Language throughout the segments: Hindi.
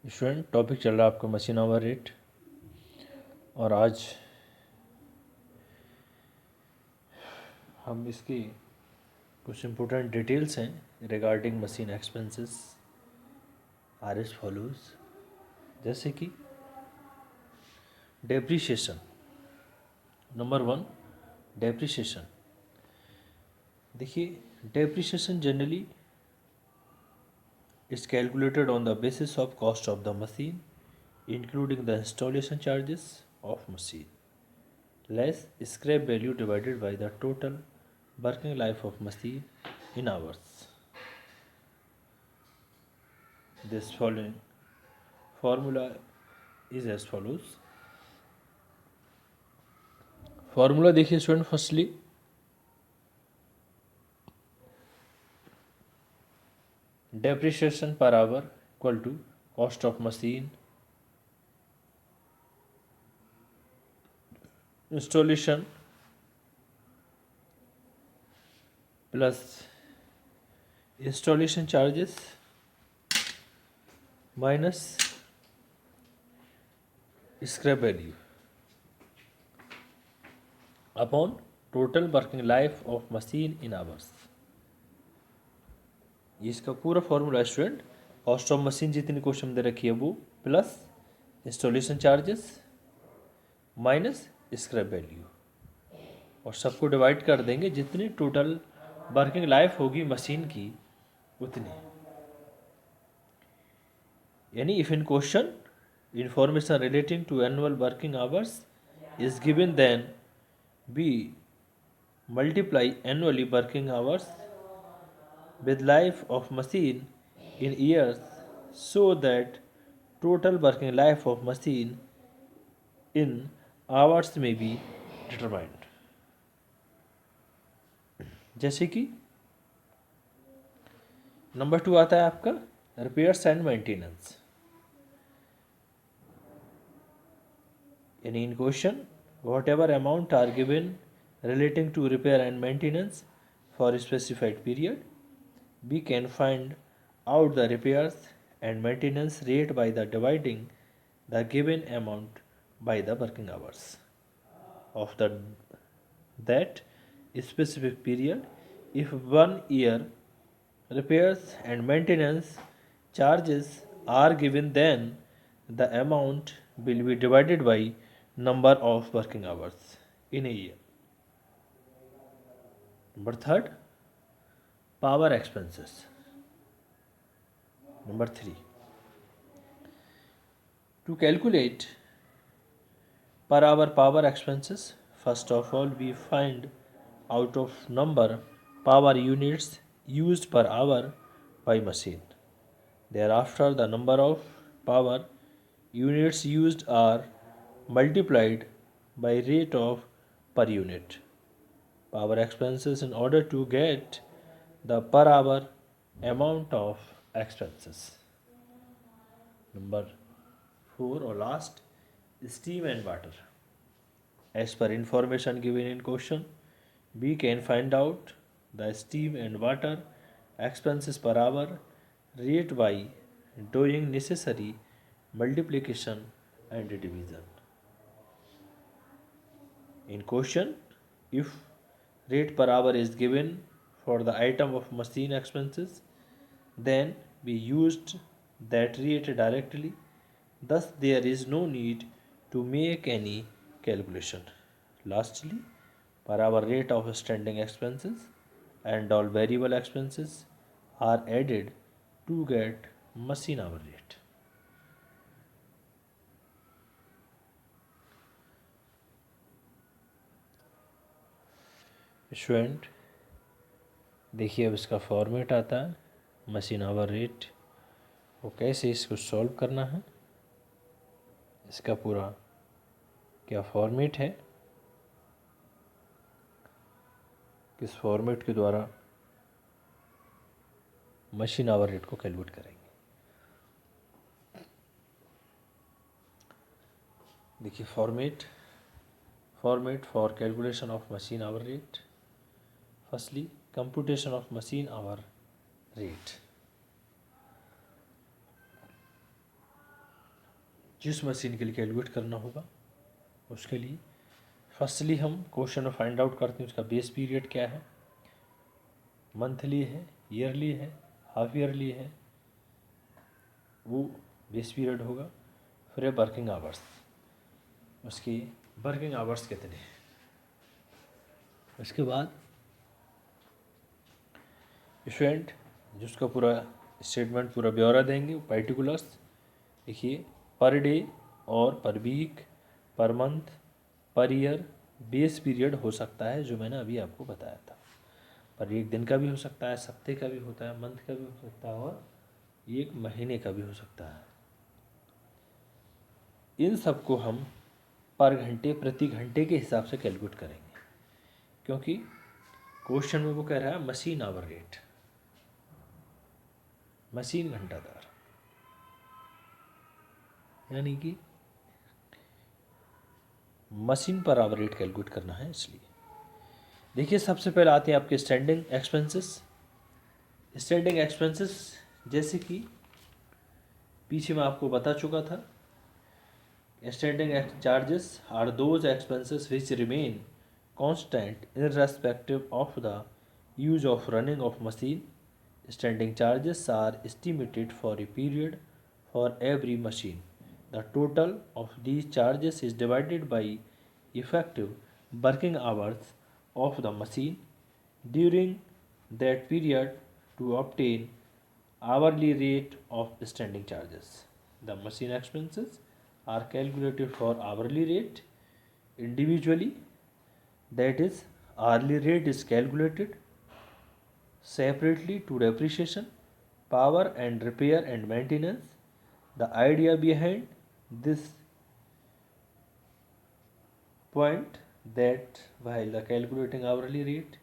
स्टूडेंट, टॉपिक चल रहा है आपका मशीन आवर रेट। और आज हम इसकी कुछ इम्पोर्टेंट डिटेल्स हैं regarding machine expenses are as follows. जैसे कि डेप्रीशिएशन। Number 1, depreciation. देखिए, depreciation generally is calculated on the basis of cost of the machine, including the installation charges of machine, less scrap value divided by the total working life of machine in hours. This following formula is as follows. Formula देखिए student, firstly depreciation per hour equal to cost of machine installation plus installation charges minus scrap value upon total working life of machine in hours. ये इसका पूरा formula student. Cost of machine जितनी क्वेश्चन दे रखी है वो plus installation charges minus scrap value, और सबको डिवाइड कर देंगे जितनी टोटल वर्किंग लाइफ होगी मशीन की उतनी। यानी if in question information relating to annual working hours is given, then we multiply annually working hours with life of machine in years so that total working life of machine in hours may be determined। जैसे कि नंबर 2 आता है आपका रिपेयर्स एंड मेंटेनेंस। यानी इन question whatever amount are given relating to repair and maintenance for a specified period, we can find out the repairs and maintenance rate by the dividing the given amount by the working hours of that specific period. If 1 year repairs and maintenance charges are given, then the amount will be divided by number of working hours in a year। Number 3, power expenses। Number 3, to calculate per hour power expenses, first of all we find out of number power units used per hour by machine. Thereafter the number of power units used are multiplied by rate of per unit power expenses in order to get the per hour amount of expenses। Number 4 or last, steam and water। As per information given in question, we can find out the steam and water expenses per hour rate by doing necessary multiplication and division। In question, if rate per hour is given for the item of machine expenses, then we used that rate directly, thus there is no need to make any calculation। Lastly, per hour rate of standing expenses and all variable expenses are added to get machine hour rate। Student देखिए, अब इसका फॉर्मेट आता है मशीन आवर रेट, वो कैसे इसको सॉल्व करना है, इसका पूरा क्या फॉर्मेट है, किस फॉर्मेट के द्वारा मशीन आवर रेट को कैलकुलेट करेंगे। देखिए, format for calculation of machine hour rate. Firstly, computation of machine hour rate। जिस मशीन के लिए कैलकुलेट करना होगा उसके लिए फर्स्टली हम क्वेश्चन में फाइंड आउट करते हैं उसका बेस पीरियड क्या है, मंथली है, ईयरली है, हाफ ईयरली है, वो बेस पीरियड होगा। फिर है वर्किंग आवर्स, उसकी वर्किंग आवर्स कितने हैं। उसके बाद स्टूडेंट जिसका पूरा स्टेटमेंट पूरा ब्यौरा देंगे, पर्टिकुलर्स देखिए, पर डे और पर week, per month, per year, base period हो सकता है जो मैंने अभी आपको बताया था। पर एक दिन का भी हो सकता है, सप्ते का भी होता है, मंथ का भी हो सकता है और एक महीने का भी हो सकता है। इन सबको हम पर घंटे प्रति घंटे के हिसाब से कैलकुलेट करेंगे, क्योंकि क्वेश्चन में वो कह रहा है मशीन आवर रेट, मशीन घंटा दर, यानी कि machine per hour rate calculate करना है। इसलिए देखिए सबसे पहले आते हैं आपके स्टैंडिंग एक्सपेंसेस। स्टैंडिंग एक्सपेंसेस जैसे कि पीछे मैं आपको बता चुका था, standing charges are those expenses which remain constant irrespective of the use of running of machine. Standing charges are estimated for a period for every machine. The total of these charges is divided by effective working hours of the machine during that period to obtain hourly rate of standing charges. The machine expenses are calculated for hourly rate individually, that is, hourly rate is calculated separately to depreciation, power and repair and maintenance. The idea behind this point that while the calculating hourly rate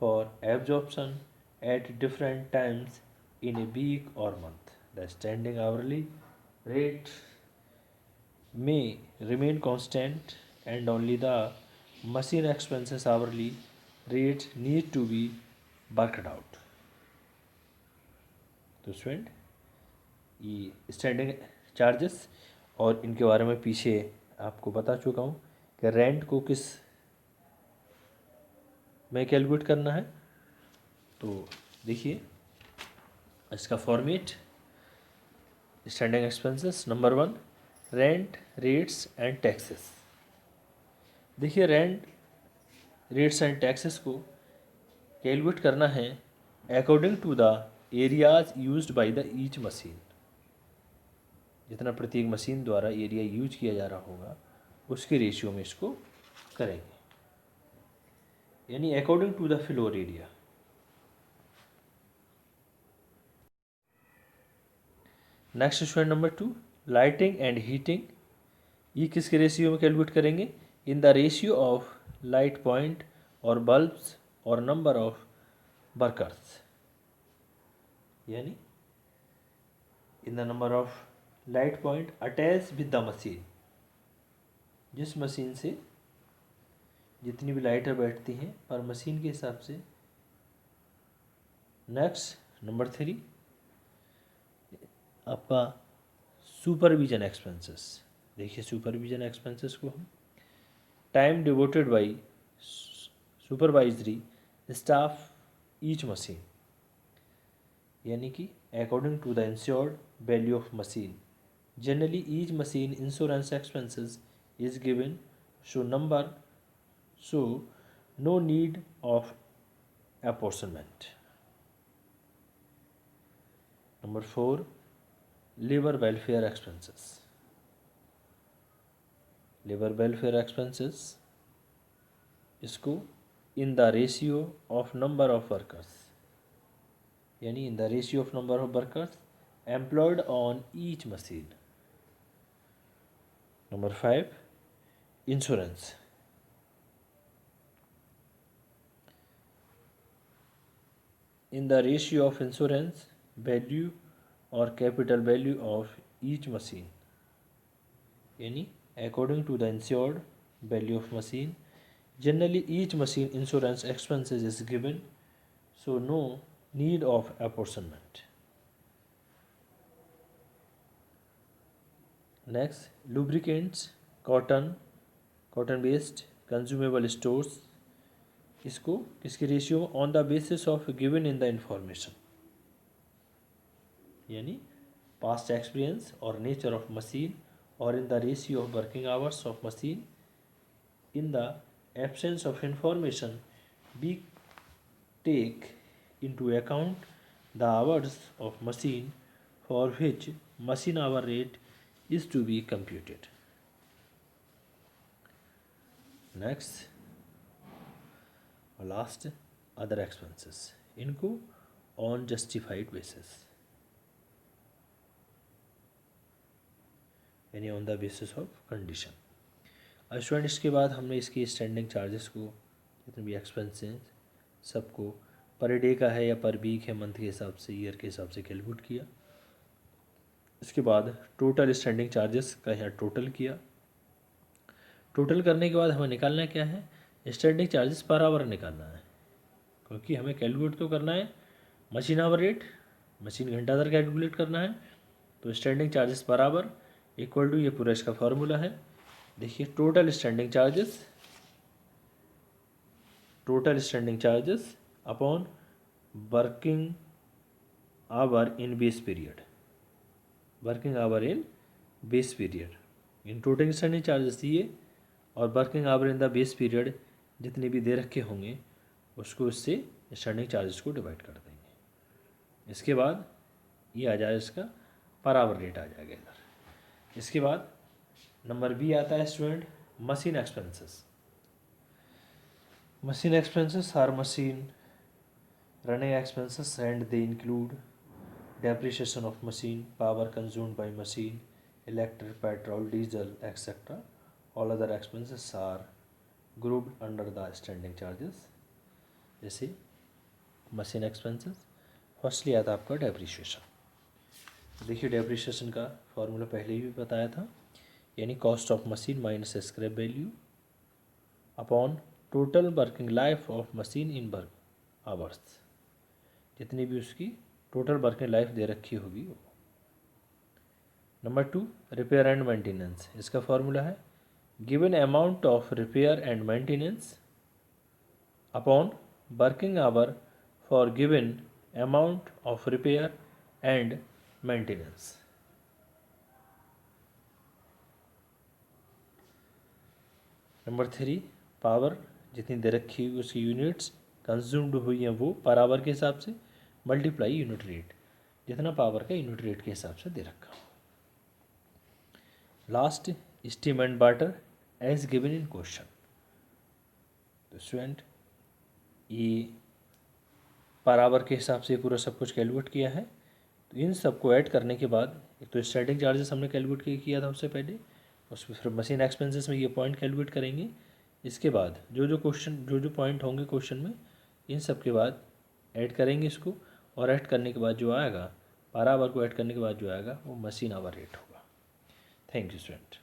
for absorption at different times in a week or month, the standing hourly rate may remain constant and only the machine expenses hourly rate need to be worked out. तो स्टूडेंट ये स्टैंडिंग चार्जेस और इनके बारे में पीछे आपको बता चुका हूँ कि रेंट को किस में कैलकुलेट करना है। तो देखिए इसका format, standing expenses number 1 rent, rates and taxes. देखिए रेंट, रेट्स एंड टैक्सेस को कैलकुलेट करना है according to the areas used by the each machine. जितना प्रत्येक मशीन द्वारा एरिया यूज किया जा रहा होगा उसके रेशियो में इसको करेंगे, यानी according to the floor area. Next student number 2 lighting and heating. ये किसके रेशियो में कैलकुलेट करेंगे, in the ratio of light point और बल्ब्स और नंबर ऑफ वर्कर्स, यानी in the number of light point attach with the machine. जिस मशीन से जितनी भी लाइटें बैठती हैं पर मशीन के हिसाब से। नेक्स्ट नंबर 3 आपका सुपरविजन एक्सपेंसेस। देखिए सुपरविजन एक्सपेंसेस को हम time devoted by supervisory staff each machine, यानी कि according to the insured value of machine. Generally each machine insurance expenses is given, so no need of apportionment. Number 4 labor welfare expenses. Labor welfare expenses इसको in the ratio of number of workers, यानी in the ratio of number of workers employed on each machine. Number 5 insurance. In the ratio of insurance value or capital value of each machine, यानी according to the insured value of machine. Generally each machine insurance expenses is given, so no need of apportionment. Next lubricants, cotton based consumable stores, इसको किसकी ratio on the basis of given in the information, यानी पास्ट एक्सपीरियंस और नेचर ऑफ मशीन और इन the ratio of working hours of machine in the absence of information we take into account the hours of machine for which machine hour rate is to be computed. Next, last, other expenses, इनको on justified basis, यानी on the basis of condition. Student इसके बाद हमने इसकी स्टैंडिंग चार्जेस को, जितने भी एक्सपेंसेस सबको पर डे का है या पर वीक है, मंथ के हिसाब से, ईयर के हिसाब से कैलकुलेट किया। इसके बाद टोटल स्टैंडिंग चार्जेस का यहाँ टोटल किया। टोटल करने के बाद हमें निकालना क्या है, स्टैंडिंग चार्जेस पर आवर निकालना है, क्योंकि हमें कैलकुलेट तो करना है मशीन आवर रेट, मशीन घंटा दर कैलकुलेट करना है। तो standing charges per hour equal to, ये पूरा इसका फॉर्मूला है, देखिए total standing charges upon working hour in base period, in total standing charges ये और working hour in the base period जितने भी दे रखे होंगे उसको इससे स्टैंडिंग चार्जेस को डिवाइड कर देंगे। इसके बाद ये आ जाए, इसका पर आवर रेट आ जाएगा इधर। इसके बाद नंबर बी आता है student machine expenses. Machine expenses are machine running expenses and they include depreciation of machine, power consumed by machine, electric, petrol, diesel, etc. All other expenses are grouped under the standing charges. जैसे मशीन एक्सपेंसेस, फर्स्टली आता है आपका डेप्रीशिएशन। देखिए डेप्रीशिएशन का फॉर्मूला पहले ही भी बताया था, यानी cost of machine minus scrap value upon total working life of machine in work hours, जितनी भी उसकी टोटल वर्किंग लाइफ दे रखी होगी वो। नंबर 2 रिपेयर एंड मेंटेनेंस, इसका फॉर्मूला है given amount of repair and maintenance upon working hour for given amount of repair and maintenance. Number 3 power जितनी दे रखी हुई उसकी यूनिट्स कंज्यूम्ड हुई हैं वो पर आवर के हिसाब से मल्टीप्लाई यूनिट रेट, जितना पावर का यूनिट रेट के हिसाब से दे रखा हो। Last steam and water as given in question. तो स्टूडेंट ये पर आवर के हिसाब से पूरा सब कुछ कैलकुलेट किया है। तो इन सबको ऐड करने के बाद एक तो स्टार्टिंग चार्जेस हमने कैलकुलेट किया था उससे पहले, उसमें फिर मशीन एक्सपेंसेस में ये पॉइंट कैलकुलेट करेंगे। इसके बाद जो पॉइंट होंगे क्वेश्चन में, इन सब के बाद ऐड करेंगे इसको, और ऐड करने के बाद जो आएगा, पर आवर को ऐड करने के बाद जो आएगा वो मशीन आवर रेट होगा। Thank you student.